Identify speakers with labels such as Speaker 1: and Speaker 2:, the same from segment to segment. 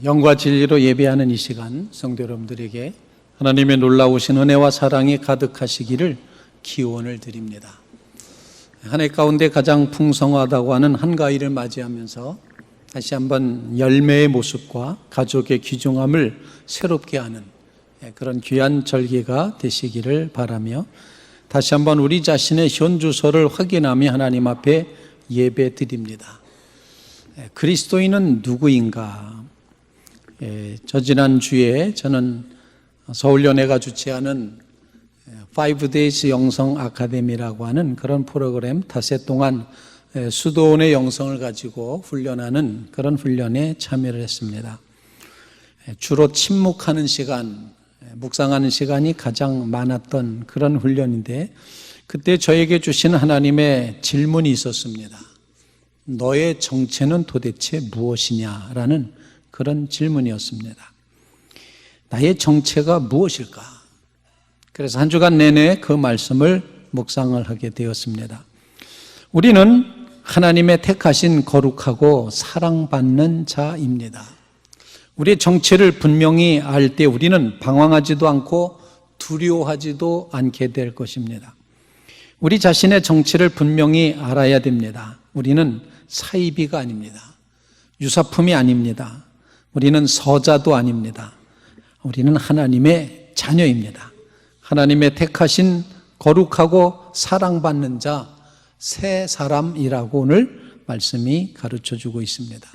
Speaker 1: 영과 진리로 예배하는 이 시간, 성도 여러분들에게 하나님의 놀라우신 은혜와 사랑이 가득하시기를 기원을 드립니다. 한 해 가운데 가장 풍성하다고 하는 한가위를 맞이하면서 다시 한번 열매의 모습과 가족의 귀중함을 새롭게 하는 그런 귀한 절기가 되시기를 바라며, 다시 한번 우리 자신의 현주소를 확인하며 하나님 앞에 예배 드립니다. 그리스도인은 누구인가? 저 지난주에 저는 서울연회가 주최하는 5days 영성 아카데미라고 하는 그런 프로그램, 닷새 동안 수도원의 영성을 가지고 훈련하는 그런 훈련에 참여를 했습니다. 주로 침묵하는 시간, 묵상하는 시간이 가장 많았던 그런 훈련인데, 그때 저에게 주신 하나님의 질문이 있었습니다. 너의 정체는 도대체 무엇이냐라는 그런 질문이었습니다. 나의 정체가 무엇일까? 그래서 한 주간 내내 그 말씀을 묵상을 하게 되었습니다. 우리는 하나님의 택하신 거룩하고 사랑받는 자입니다. 우리의 정체를 분명히 알 때 우리는 방황하지도 않고 두려워하지도 않게 될 것입니다. 우리 자신의 정체를 분명히 알아야 됩니다. 우리는 사이비가 아닙니다. 유사품이 아닙니다. 우리는 서자도 아닙니다. 우리는 하나님의 자녀입니다. 하나님의 택하신 거룩하고 사랑받는 자, 새 사람이라고 오늘 말씀이 가르쳐주고 있습니다.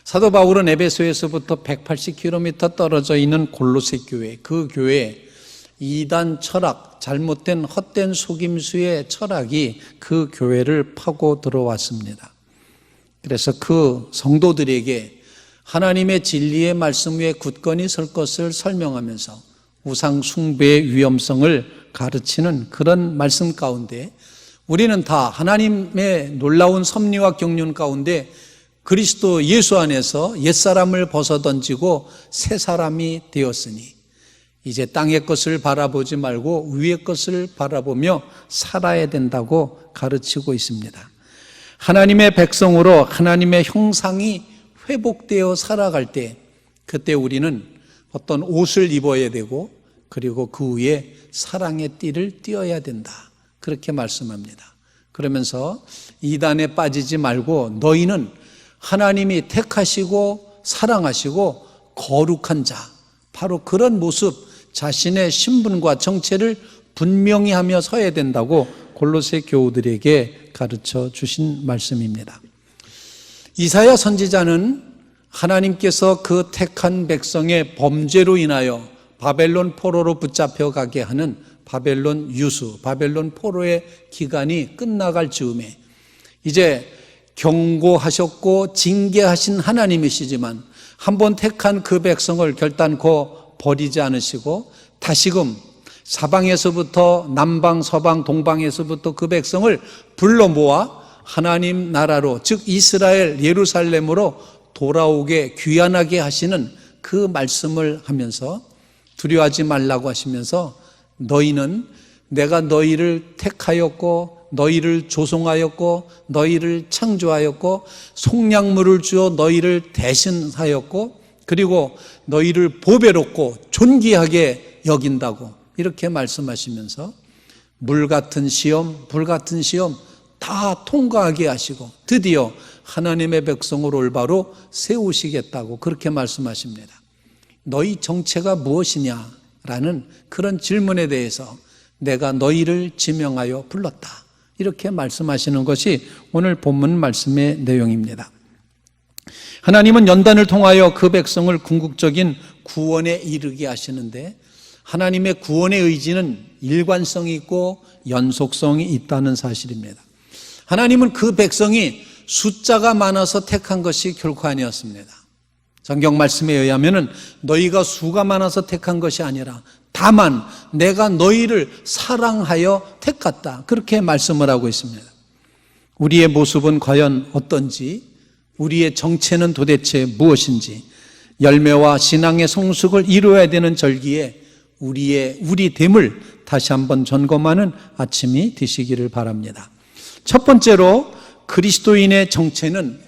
Speaker 1: 사도 바울은 에베소에서부터 180km 떨어져 있는 골로새 교회, 그 교회 이단 철학, 잘못된 헛된 속임수의 철학이 그 교회를 파고 들어왔습니다. 그래서 그 성도들에게 하나님의 진리의 말씀 위에 굳건히 설 것을 설명하면서 우상 숭배의 위험성을 가르치는 그런 말씀 가운데, 우리는 다 하나님의 놀라운 섭리와 경륜 가운데 그리스도 예수 안에서 옛사람을 벗어던지고 새 사람이 되었으니 이제 땅의 것을 바라보지 말고 위의 것을 바라보며 살아야 된다고 가르치고 있습니다. 하나님의 백성으로 하나님의 형상이 회복되어 살아갈 때, 그때 우리는 어떤 옷을 입어야 되고, 그리고 그 위에 사랑의 띠를 띄어야 된다, 그렇게 말씀합니다. 그러면서 이단에 빠지지 말고 너희는 하나님이 택하시고 사랑하시고 거룩한 자, 바로 그런 모습, 자신의 신분과 정체를 분명히 하며 서야 된다고 골로새 교우들에게 가르쳐 주신 말씀입니다. 이사야 선지자는 하나님께서 그 택한 백성의 범죄로 인하여 바벨론 포로로 붙잡혀 가게 하는 바벨론 유수, 바벨론 포로의 기간이 끝나갈 즈음에 이제 경고하셨고 징계하신 하나님이시지만 한번 택한 그 백성을 결단코 버리지 않으시고 다시금 사방에서부터 남방, 서방, 동방에서부터 그 백성을 불러 모아 하나님 나라로, 즉 이스라엘 예루살렘으로 돌아오게 귀환하게 하시는 그 말씀을 하면서 두려워하지 말라고 하시면서 너희는 내가 너희를 택하였고 너희를 조성하였고 너희를 창조하였고 속량물을 주어 너희를 대신하였고 그리고 너희를 보배롭고 존귀하게 여긴다고 이렇게 말씀하시면서 물 같은 시험, 불 같은 시험 다 통과하게 하시고 드디어 하나님의 백성을 올바로 세우시겠다고 그렇게 말씀하십니다. 너희 정체가 무엇이냐라는 그런 질문에 대해서 내가 너희를 지명하여 불렀다, 이렇게 말씀하시는 것이 오늘 본문 말씀의 내용입니다. 하나님은 연단을 통하여 그 백성을 궁극적인 구원에 이르게 하시는데, 하나님의 구원의 의지는 일관성이 있고 연속성이 있다는 사실입니다. 하나님은 그 백성이 숫자가 많아서 택한 것이 결코 아니었습니다. 성경 말씀에 의하면 너희가 수가 많아서 택한 것이 아니라 다만 내가 너희를 사랑하여 택했다, 그렇게 말씀을 하고 있습니다. 우리의 모습은 과연 어떤지, 우리의 정체는 도대체 무엇인지, 열매와 신앙의 성숙을 이루어야 되는 절기에 우리 됨을 다시 한번 점검하는 아침이 되시기를 바랍니다. 첫 번째로 그리스도인의 정체는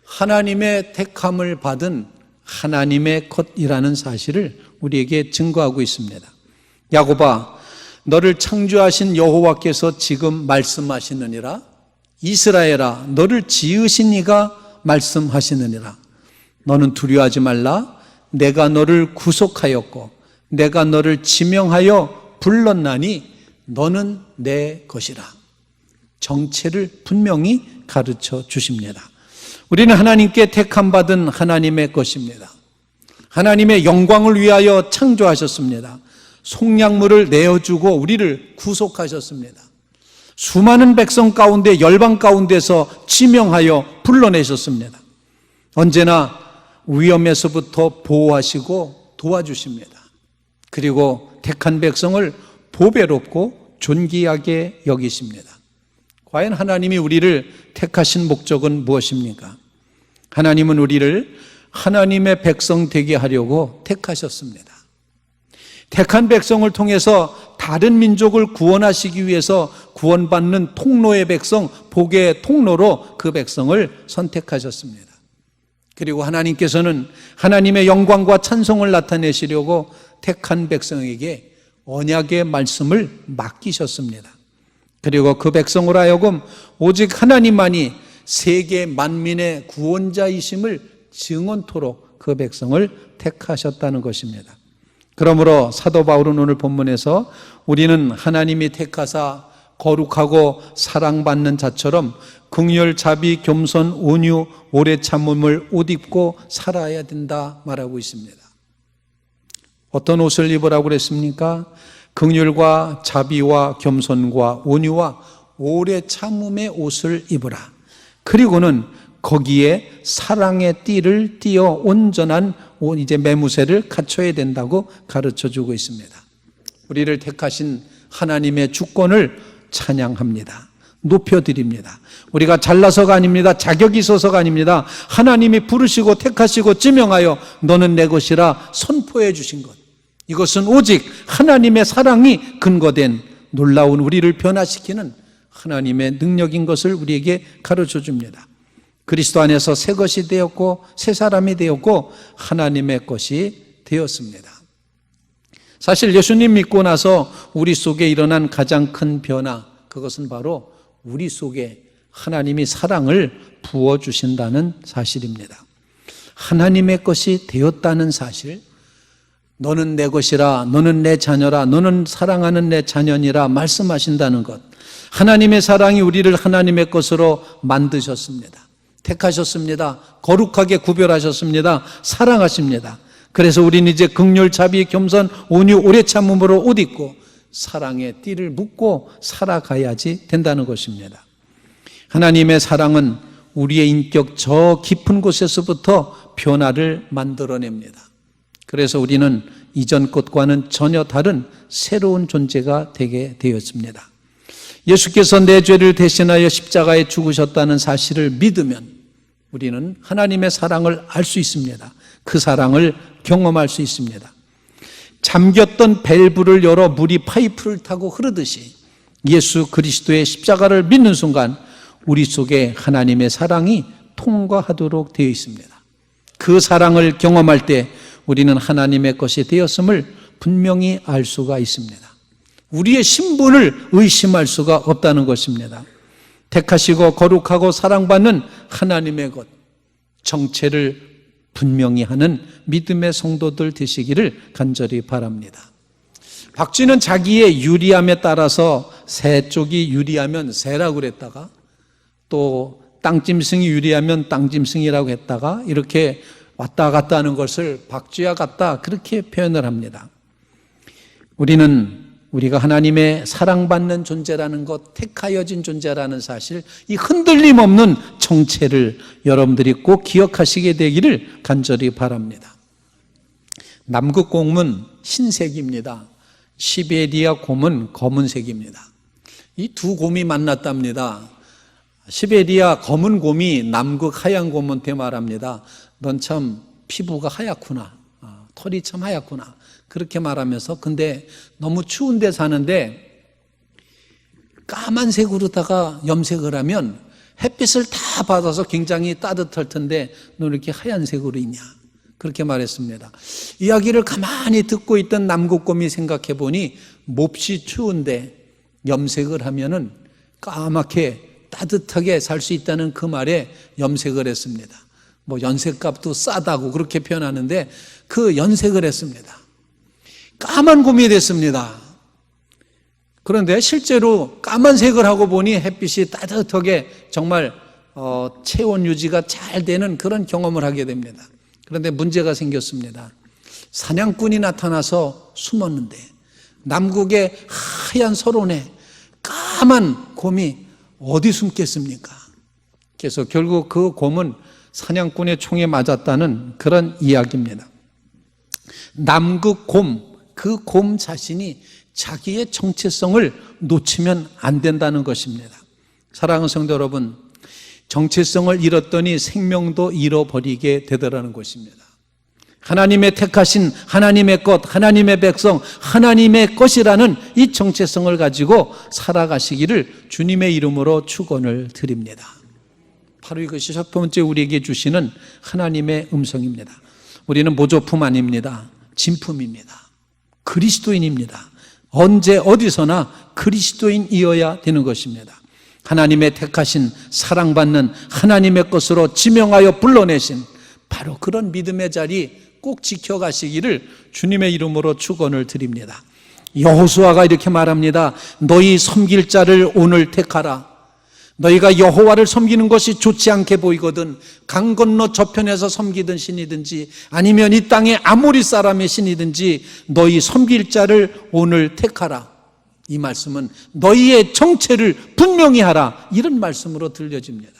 Speaker 1: 하나님의 택함을 받은 하나님의 것이라는 사실을 우리에게 증거하고 있습니다. 야곱아, 너를 창조하신 여호와께서 지금 말씀하시느니라. 이스라엘아, 너를 지으신 이가 말씀하시느니라. 너는 두려워하지 말라. 내가 너를 구속하였고 내가 너를 지명하여 불렀나니 너는 내 것이라. 정체를 분명히 가르쳐 주십니다. 우리는 하나님께 택함받은 하나님의 것입니다. 하나님의 영광을 위하여 창조하셨습니다. 속량물을 내어주고 우리를 구속하셨습니다. 수많은 백성 가운데 열방 가운데서 지명하여 불러내셨습니다. 언제나 위험에서부터 보호하시고 도와주십니다. 그리고 택한 백성을 보배롭고 존귀하게 여기십니다. 과연 하나님이 우리를 택하신 목적은 무엇입니까? 하나님은 우리를 하나님의 백성 되게 하려고 택하셨습니다. 택한 백성을 통해서 다른 민족을 구원하시기 위해서 구원받는 통로의 백성, 복의 통로로 그 백성을 선택하셨습니다. 그리고 하나님께서는 하나님의 영광과 찬송을 나타내시려고 택한 백성에게 언약의 말씀을 맡기셨습니다. 그리고 그 백성으로 하여금 오직 하나님만이 세계 만민의 구원자이심을 증언토록 그 백성을 택하셨다는 것입니다. 그러므로 사도 바울은 오늘 본문에서 우리는 하나님이 택하사 거룩하고 사랑받는 자처럼 긍휼, 자비, 겸손, 온유, 오래 참음을 옷 입고 살아야 된다 말하고 있습니다. 어떤 옷을 입으라고 그랬습니까? 긍휼과 자비와 겸손과 온유와 오래 참음의 옷을 입으라. 그리고는 거기에 사랑의 띠를 띠어 온전한 이제 매무새를 갖춰야 된다고 가르쳐주고 있습니다. 우리를 택하신 하나님의 주권을 찬양합니다. 높여드립니다. 우리가 잘나서가 아닙니다. 자격이 있어서가 아닙니다. 하나님이 부르시고 택하시고 지명하여 너는 내 것이라 선포해 주신 것. 이것은 오직 하나님의 사랑이 근거된 놀라운 우리를 변화시키는 하나님의 능력인 것을 우리에게 가르쳐 줍니다. 그리스도 안에서 새 것이 되었고 새 사람이 되었고 하나님의 것이 되었습니다. 사실 예수님 믿고 나서 우리 속에 일어난 가장 큰 변화, 그것은 바로 우리 속에 하나님이 사랑을 부어주신다는 사실입니다. 하나님의 것이 되었다는 사실, 너는 내 것이라, 너는 내 자녀라, 너는 사랑하는 내 자녀니라 말씀하신다는 것. 하나님의 사랑이 우리를 하나님의 것으로 만드셨습니다. 택하셨습니다. 거룩하게 구별하셨습니다. 사랑하십니다. 그래서 우리는 이제 긍휼, 자비, 겸손, 온유, 오래 참음으로 옷 입고 사랑의 띠를 묶고 살아가야지 된다는 것입니다. 하나님의 사랑은 우리의 인격 저 깊은 곳에서부터 변화를 만들어냅니다. 그래서 우리는 이전 것과는 전혀 다른 새로운 존재가 되게 되었습니다. 예수께서 내 죄를 대신하여 십자가에 죽으셨다는 사실을 믿으면 우리는 하나님의 사랑을 알 수 있습니다. 그 사랑을 경험할 수 있습니다. 잠겼던 밸브를 열어 물이 파이프를 타고 흐르듯이 예수 그리스도의 십자가를 믿는 순간 우리 속에 하나님의 사랑이 통과하도록 되어 있습니다. 그 사랑을 경험할 때 우리는 하나님의 것이 되었음을 분명히 알 수가 있습니다. 우리의 신분을 의심할 수가 없다는 것입니다. 택하시고 거룩하고 사랑받는 하나님의 것, 정체를 분명히 하는 믿음의 성도들 되시기를 간절히 바랍니다. 박쥐는 자기의 유리함에 따라서 새 쪽이 유리하면 새라고 그랬다가 또 땅짐승이 유리하면 땅짐승이라고 했다가 이렇게 왔다 갔다 하는 것을 박쥐와 같다 그렇게 표현을 합니다. 우리가 하나님의 사랑받는 존재라는 것, 택하여진 존재라는 사실, 이 흔들림 없는 정체를 여러분들이 꼭 기억하시게 되기를 간절히 바랍니다. 남극 곰은 흰색입니다. 시베리아 곰은 검은색입니다. 이 두 곰이 만났답니다. 시베리아 검은 곰이 남극 하얀 곰한테 말합니다. 넌 참 피부가 하얗구나. 털이 참 하얗구나. 그렇게 말하면서 근데 너무 추운 데 사는데 까만색으로다가 염색을 하면 햇빛을 다 받아서 굉장히 따뜻할 텐데 너 이렇게 하얀색으로 있냐. 그렇게 말했습니다. 이야기를 가만히 듣고 있던 남국곰이 생각해 보니 몹시 추운데 염색을 하면은 까맣게 따뜻하게 살 수 있다는 그 말에 염색을 했습니다. 뭐 연색값도 싸다고 그렇게 표현하는데 그 연색을 했습니다. 까만 곰이 됐습니다. 그런데 실제로 까만색을 하고 보니 햇빛이 따뜻하게 정말 체온 유지가 잘 되는 그런 경험을 하게 됩니다. 그런데 문제가 생겼습니다. 사냥꾼이 나타나서 숨었는데 남극의 하얀 설원에 까만 곰이 어디 숨겠습니까? 그래서 결국 그 곰은 사냥꾼의 총에 맞았다는 그런 이야기입니다. 남극 곰, 그 곰 자신이 자기의 정체성을 놓치면 안 된다는 것입니다. 사랑하는 성도 여러분, 정체성을 잃었더니 생명도 잃어버리게 되더라는 것입니다. 하나님의 택하신 하나님의 것, 하나님의 백성, 하나님의 것이라는 이 정체성을 가지고 살아가시기를 주님의 이름으로 축원을 드립니다. 바로 이것이 첫 번째 우리에게 주시는 하나님의 음성입니다. 우리는 모조품 아닙니다. 진품입니다. 그리스도인입니다. 언제 어디서나 그리스도인이어야 되는 것입니다. 하나님의 택하신 사랑받는 하나님의 것으로 지명하여 불러내신 바로 그런 믿음의 자리 꼭 지켜가시기를 주님의 이름으로 축원을 드립니다. 여호수아가 이렇게 말합니다. 너희 섬길 자를 오늘 택하라. 너희가 여호와를 섬기는 것이 좋지 않게 보이거든 강 건너 저편에서 섬기던 신이든지 아니면 이 땅의 아모리 사람의 신이든지 너희 섬길 자를 오늘 택하라. 이 말씀은 너희의 정체를 분명히 하라, 이런 말씀으로 들려집니다.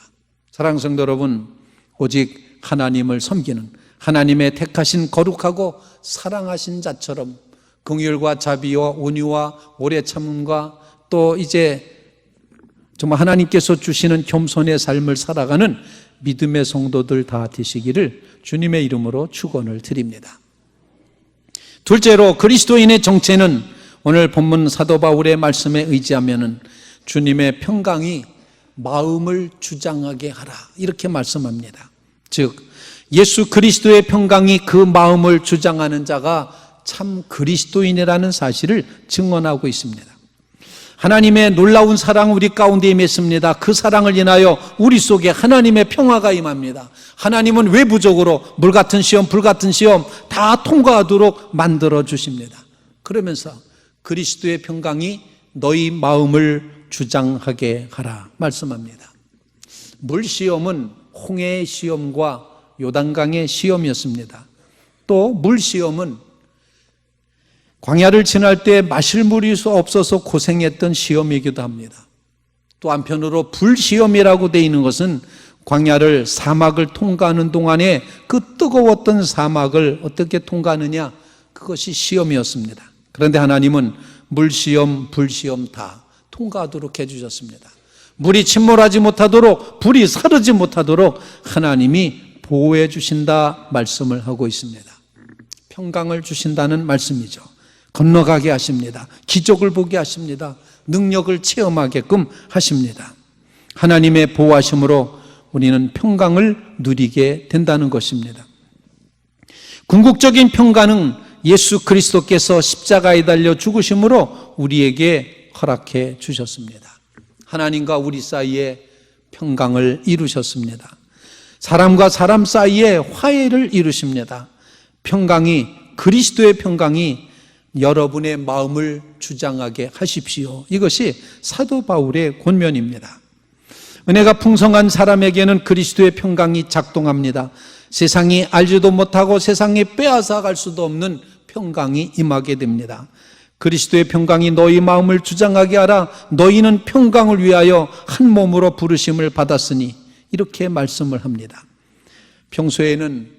Speaker 1: 사랑하는 성도 여러분, 오직 하나님을 섬기는 하나님의 택하신 거룩하고 사랑하신 자처럼 긍휼과 자비와 온유와 오래 참음과 또 이제 정말 하나님께서 주시는 겸손의 삶을 살아가는 믿음의 성도들 다 되시기를 주님의 이름으로 축원을 드립니다. 둘째로 그리스도인의 정체는 오늘 본문 사도 바울의 말씀에 의지하면은 주님의 평강이 마음을 주장하게 하라, 이렇게 말씀합니다. 즉 예수 그리스도의 평강이 그 마음을 주장하는 자가 참 그리스도인이라는 사실을 증언하고 있습니다. 하나님의 놀라운 사랑 우리 가운데 임했습니다. 그 사랑을 인하여 우리 속에 하나님의 평화가 임합니다. 하나님은 외부적으로 물같은 시험, 불같은 시험 다 통과하도록 만들어 주십니다. 그러면서 그리스도의 평강이 너희 마음을 주장하게 하라 말씀합니다. 물시험은 홍해의 시험과 요단강의 시험이었습니다. 또 물시험은 광야를 지날 때 마실 물이 없어서 고생했던 시험이기도 합니다. 또 한편으로 불시험이라고 되어 있는 것은 광야를 사막을 통과하는 동안에 그 뜨거웠던 사막을 어떻게 통과하느냐, 그것이 시험이었습니다. 그런데 하나님은 물시험, 불시험 다 통과하도록 해주셨습니다. 물이 침몰하지 못하도록, 불이 사르지 못하도록 하나님이 보호해 주신다 말씀을 하고 있습니다. 평강을 주신다는 말씀이죠. 건너가게 하십니다. 기적을 보게 하십니다. 능력을 체험하게끔 하십니다. 하나님의 보호하심으로 우리는 평강을 누리게 된다는 것입니다. 궁극적인 평강은 예수 그리스도께서 십자가에 달려 죽으심으로 우리에게 허락해 주셨습니다. 하나님과 우리 사이에 평강을 이루셨습니다. 사람과 사람 사이에 화해를 이루십니다. 평강이, 그리스도의 평강이 여러분의 마음을 주장하게 하십시오. 이것이 사도 바울의 권면입니다. 은혜가 풍성한 사람에게는 그리스도의 평강이 작동합니다. 세상이 알지도 못하고 세상이 빼앗아 갈 수도 없는 평강이 임하게 됩니다. 그리스도의 평강이 너희 마음을 주장하게 하라. 너희는 평강을 위하여 한 몸으로 부르심을 받았으니, 이렇게 말씀을 합니다. 평소에는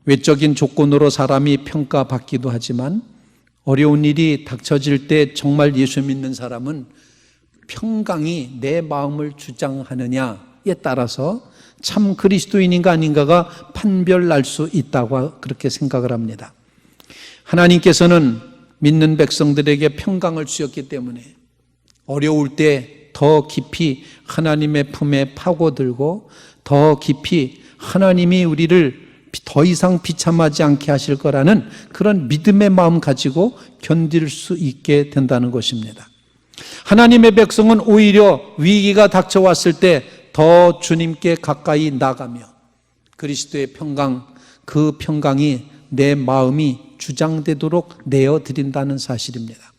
Speaker 1: 외적인 조건으로 사람이 평가받기도 하지만 어려운 일이 닥쳐질 때 정말 예수 믿는 사람은 평강이 내 마음을 주장하느냐에 따라서 참 그리스도인인가 아닌가가 판별날 수 있다고 그렇게 생각을 합니다. 하나님께서는 믿는 백성들에게 평강을 주셨기 때문에 어려울 때 더 깊이 하나님의 품에 파고들고 더 깊이 하나님이 우리를 더 이상 비참하지 않게 하실 거라는 그런 믿음의 마음 가지고 견딜 수 있게 된다는 것입니다. 하나님의 백성은 오히려 위기가 닥쳐왔을 때 더 주님께 가까이 나가며 그리스도의 평강, 그 평강이 내 마음이 주장되도록 내어드린다는 사실입니다.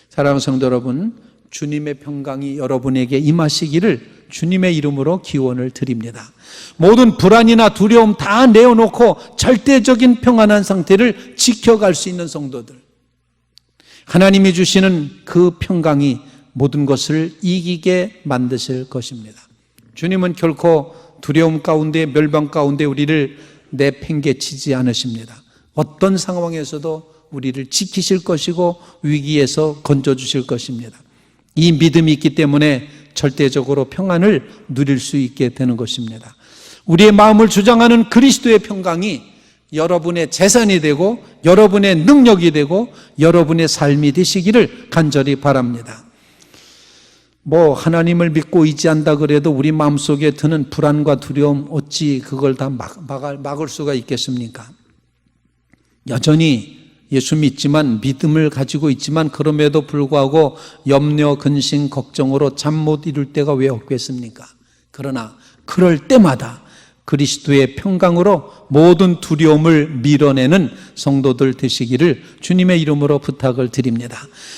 Speaker 1: 사랑하는 성도 여러분, 주님의 평강이 여러분에게 임하시기를 주님의 이름으로 기원을 드립니다. 모든 불안이나 두려움 다 내어놓고 절대적인 평안한 상태를 지켜갈 수 있는 성도들, 하나님이 주시는 그 평강이 모든 것을 이기게 만드실 것입니다. 주님은 결코 두려움 가운데, 멸망 가운데 우리를 내팽개치지 않으십니다. 어떤 상황에서도 우리를 지키실 것이고 위기에서 건져주실 것입니다. 이 믿음이 있기 때문에 절대적으로 평안을 누릴 수 있게 되는 것입니다. 우리의 마음을 주장하는 그리스도의 평강이 여러분의 재산이 되고 여러분의 능력이 되고 여러분의 삶이 되시기를 간절히 바랍니다. 하나님을 믿고 의지한다 그래도 우리 마음속에 드는 불안과 두려움 어찌 그걸 다 막을 수가 있겠습니까? 여전히 예수 믿지만, 믿음을 가지고 있지만 그럼에도 불구하고 염려, 근심, 걱정으로 잠 못 이룰 때가 왜 없겠습니까? 그러나 그럴 때마다 그리스도의 평강으로 모든 두려움을 밀어내는 성도들 되시기를 주님의 이름으로 부탁을 드립니다.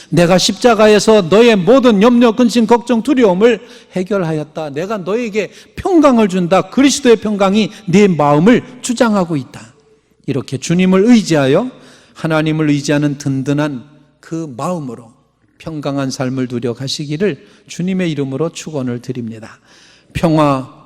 Speaker 1: 내가 십자가에서 너의 모든 염려, 근심, 걱정, 두려움을 해결하였다. 내가 너에게 평강을 준다. 그리스도의 평강이 네 마음을 주장하고 있다. 이렇게 주님을 의지하여 하나님을 의지하는 든든한 그 마음으로 평강한 삶을 누려 가시기를 주님의 이름으로 축원을 드립니다.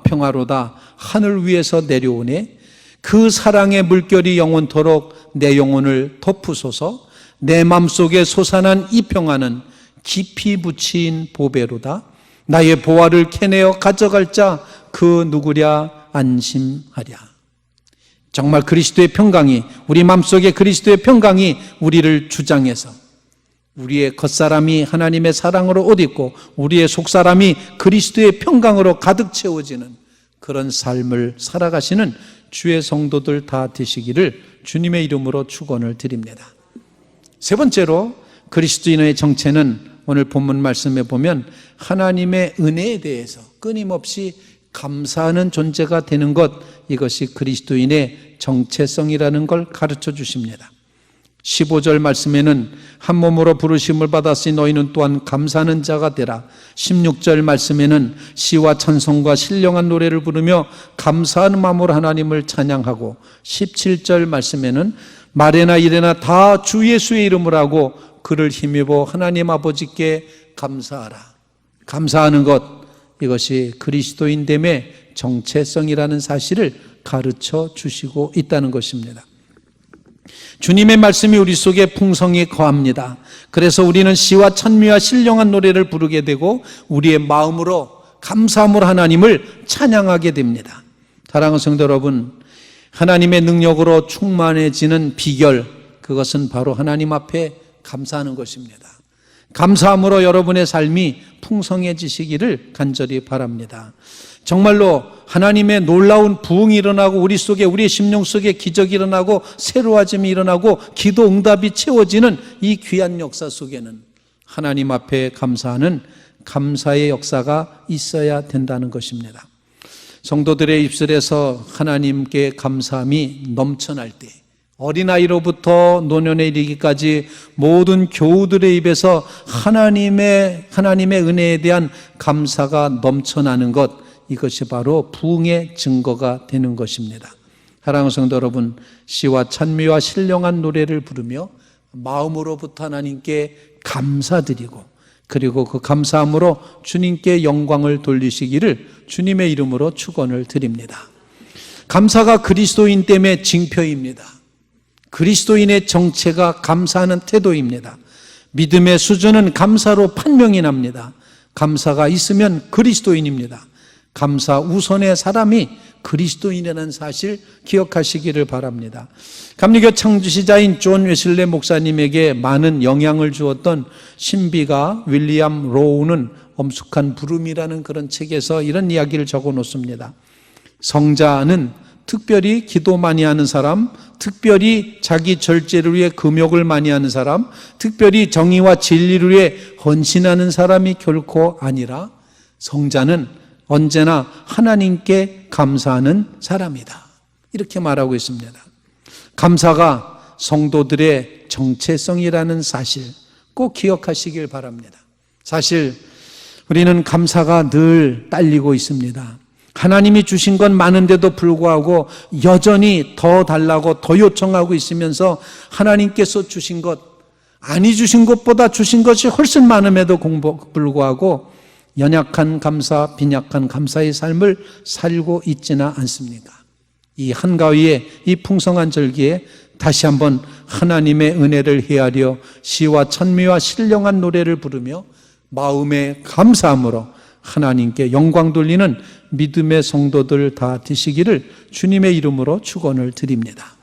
Speaker 1: 평화로다 하늘 위에서 내려오네. 그 사랑의 물결이 영원토록 내 영혼을 덮으소서. 내 맘속에 솟아난 이 평화는 깊이 묻힌 보배로다. 나의 보화를 캐내어 가져갈 자 그 누구랴 안심하랴. 정말 그리스도의 평강이, 우리 맘속에 그리스도의 평강이 우리를 주장해서 우리의 겉사람이 하나님의 사랑으로 옷 입고 우리의 속사람이 그리스도의 평강으로 가득 채워지는 그런 삶을 살아가시는 주의 성도들 다 되시기를 주님의 이름으로 축원을 드립니다. 세 번째로 그리스도인의 정체는 오늘 본문 말씀에 보면 하나님의 은혜에 대해서 끊임없이 감사하는 존재가 되는 것, 이것이 그리스도인의 정체성이라는 걸 가르쳐 주십니다. 15절 말씀에는 한 몸으로 부르심을 받았으니 너희는 또한 감사하는 자가 되라. 16절 말씀에는 시와 찬송과 신령한 노래를 부르며 감사하는 마음으로 하나님을 찬양하고, 17절 말씀에는 말에나 이래나 다 주 예수의 이름을 하고 그를 힘입어 하나님 아버지께 감사하라. 감사하는 것, 이것이 그리스도인됨의 정체성이라는 사실을 가르쳐 주시고 있다는 것입니다. 주님의 말씀이 우리 속에 풍성히 거합니다. 그래서 우리는 시와 찬미와 신령한 노래를 부르게 되고 우리의 마음으로 감사함으로 하나님을 찬양하게 됩니다. 사랑하는 성도 여러분, 하나님의 능력으로 충만해지는 비결, 그것은 바로 하나님 앞에 감사하는 것입니다. 감사함으로 여러분의 삶이 풍성해지시기를 간절히 바랍니다. 정말로 하나님의 놀라운 부흥이 일어나고 우리 속에, 우리의 심령 속에 기적이 일어나고 새로워짐이 일어나고 기도 응답이 채워지는 이 귀한 역사 속에는 하나님 앞에 감사하는 감사의 역사가 있어야 된다는 것입니다. 성도들의 입술에서 하나님께 감사함이 넘쳐날 때, 어린아이로부터 노년에 이르기까지 모든 교우들의 입에서 하나님의 은혜에 대한 감사가 넘쳐나는 것, 이것이 바로 부흥의 증거가 되는 것입니다. 사랑하는 성도 여러분, 시와 찬미와 신령한 노래를 부르며 마음으로부터 하나님께 감사드리고, 그리고 그 감사함으로 주님께 영광을 돌리시기를 주님의 이름으로 축원을 드립니다. 감사가 그리스도인 됨의 징표입니다. 그리스도인의 정체가 감사하는 태도입니다. 믿음의 수준은 감사로 판명이 납니다. 감사가 있으면 그리스도인입니다. 감사 우선의 사람이 그리스도인이라는 사실 기억하시기를 바랍니다. 감리교 창주시자인 존 웨슬레 목사님에게 많은 영향을 주었던 신비가 윌리엄 로우는 엄숙한 부름이라는 그런 책에서 이런 이야기를 적어 놓습니다. 성자는 특별히 기도 많이 하는 사람, 특별히 자기 절제를 위해 금욕을 많이 하는 사람, 특별히 정의와 진리를 위해 헌신하는 사람이 결코 아니라 성자는 언제나 하나님께 감사하는 사람이다. 이렇게 말하고 있습니다. 감사가 성도들의 정체성이라는 사실 꼭 기억하시길 바랍니다. 사실 우리는 감사가 늘 딸리고 있습니다. 하나님이 주신 건 많은데도 불구하고 여전히 더 달라고 더 요청하고 있으면서 하나님께서 주신 것, 아니 주신 것보다 주신 것이 훨씬 많음에도 불구하고 연약한 감사, 빈약한 감사의 삶을 살고 있지는 않습니까? 이 한가위에, 이 풍성한 절기에 다시 한번 하나님의 은혜를 헤아려 시와 찬미와 신령한 노래를 부르며 마음의 감사함으로 하나님께 영광 돌리는 믿음의 성도들 다 되시기를 주님의 이름으로 축원을 드립니다.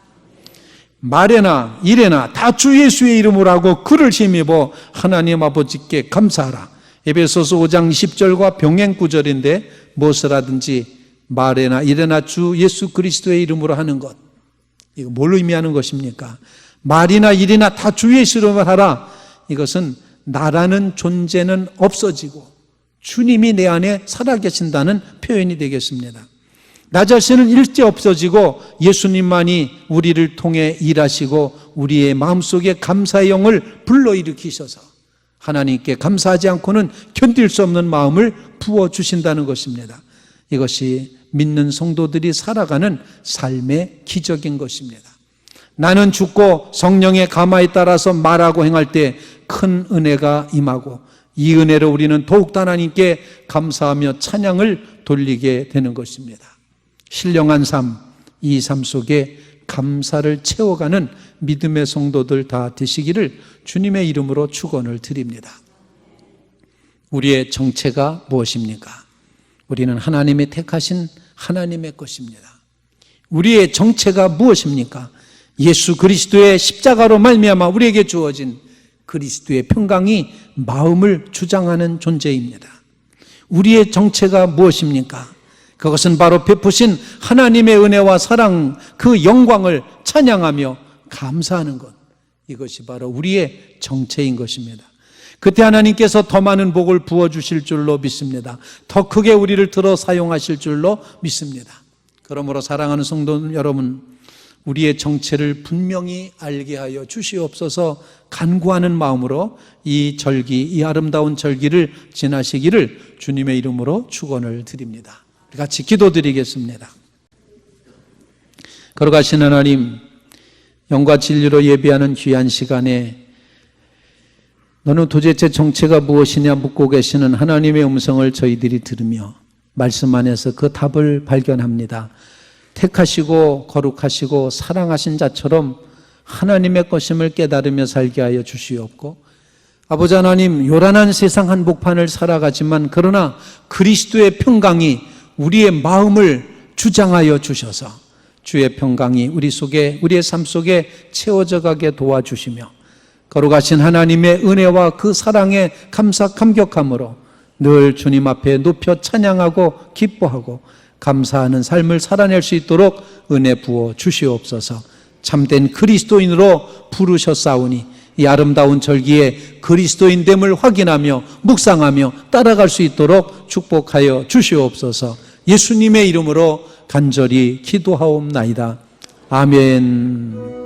Speaker 1: 말에나 일에나 다 주 예수의 이름으로 하고 그를 힘입어 하나님 아버지께 감사하라. 에베소서 5장 20절과 병행 구절인데 무엇을 하든지 말에나 일에나 주 예수 그리스도의 이름으로 하는 것, 이거 뭘 의미하는 것입니까? 말이나 일이나 다 주 예수 이름으로 하라. 이것은 나라는 존재는 없어지고 주님이 내 안에 살아계신다는 표현이 되겠습니다. 나 자신은 일제 없어지고 예수님만이 우리를 통해 일하시고 우리의 마음속에 감사의 영을 불러일으키셔서 하나님께 감사하지 않고는 견딜 수 없는 마음을 부어주신다는 것입니다. 이것이 믿는 성도들이 살아가는 삶의 기적인 것입니다. 나는 죽고 성령의 감화에 따라서 말하고 행할 때 큰 은혜가 임하고 이 은혜로 우리는 더욱더 하나님께 감사하며 찬양을 돌리게 되는 것입니다. 신령한 삶, 이 삶 속에 감사를 채워가는 믿음의 성도들 다 되시기를 주님의 이름으로 축원을 드립니다. 우리의 정체가 무엇입니까? 우리는 하나님이 택하신 하나님의 것입니다. 우리의 정체가 무엇입니까? 예수 그리스도의 십자가로 말미암아 우리에게 주어진 그리스도의 평강이 마음을 주장하는 존재입니다. 우리의 정체가 무엇입니까? 그것은 바로 베푸신 하나님의 은혜와 사랑, 그 영광을 찬양하며 감사하는 것, 이것이 바로 우리의 정체인 것입니다. 그때 하나님께서 더 많은 복을 부어주실 줄로 믿습니다. 더 크게 우리를 들어 사용하실 줄로 믿습니다. 그러므로 사랑하는 성도 여러분, 우리의 정체를 분명히 알게 하여 주시옵소서 간구하는 마음으로 이 절기, 이 아름다운 절기를 지나시기를 주님의 이름으로 축원을 드립니다. 같이 기도드리겠습니다. 거룩하신 하나님, 영과 진리로 예배하는 귀한 시간에 너는 도대체 정체가 무엇이냐 묻고 계시는 하나님의 음성을 저희들이 들으며 말씀 안에서 그 답을 발견합니다. 택하시고 거룩하시고 사랑하신 자처럼 하나님의 것임을 깨달으며 살게 하여 주시옵고, 아버지 하나님, 요란한 세상 한복판을 살아가지만 그러나 그리스도의 평강이 우리의 마음을 주장하여 주셔서 주의 평강이 우리 속에, 우리의 삶 속에 채워져 가게 도와주시며 거룩하신 하나님의 은혜와 그 사랑에 감사 감격함으로 늘 주님 앞에 높여 찬양하고 기뻐하고 감사하는 삶을 살아낼 수 있도록 은혜 부어 주시옵소서. 참된 그리스도인으로 부르셨사오니 이 아름다운 절기에 그리스도인됨을 확인하며 묵상하며 따라갈 수 있도록 축복하여 주시옵소서. 예수님의 이름으로 간절히 기도하옵나이다. 아멘.